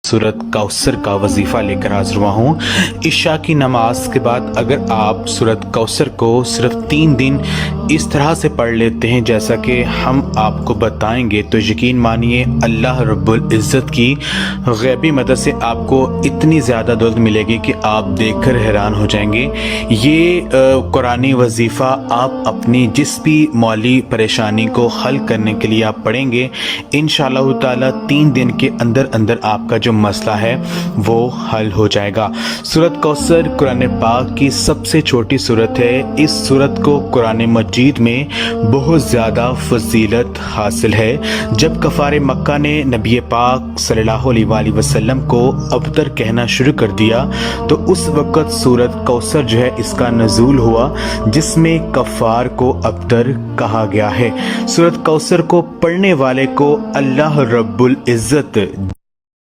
सूरत कौसर का वजीफ़ा लेकर हाजिर हुआ हूँ। इशा की नमाज के बाद अगर आप सूरत कौसर को सिर्फ 3 दिन इस तरह से पढ़ लेते हैं जैसा कि हम आपको बताएंगे तो यकीन मानिए अल्लाह रब्बुल इज़्ज़त की गैबी मदद से आपको इतनी ज़्यादा दौलत मिलेगी कि आप देखकर हैरान हो जाएंगे। ये कुरानी वजीफ़ा आप अपनी जिस भी मौली परेशानी को हल करने के लिए आप पढ़ेंगे इंशाअल्लाह ताला 3 दिन के अंदर अंदर आपका जो मसला है वो हल हो जाएगा। सूरत कौसर कुरान पाक की सबसे छोटी सूरत है। इस सूरत को कुरान मजीद में बहुत ज़्यादा फजीलत हासिल है। जब कफ़ार मक्का ने नबी पाक सल्लल्लाहु अलैहि वसल्लम को अबतर कहना शुरू कर दिया तो उस वक़्त सूरत कौसर जो है इसका नज़ूल हुआ जिसमें कफ़ार को अबतर कहा गया है। सूरत कौसर को पढ़ने वाले को अल्लाह रब्बुल इज़्ज़त